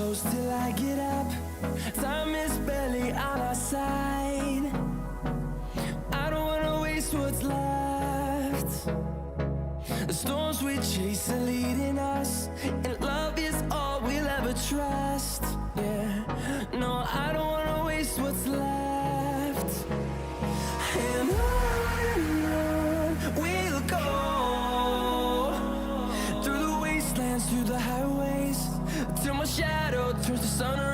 close till I get up. Time is barely on our side. I don't wanna waste what's left. The storms we chase are leading us, and love is all we'll ever trust. Yeah, no, I don't wanna waste what's left. And on we'll go, through the wastelands, through the highways, till my shadow turns to sun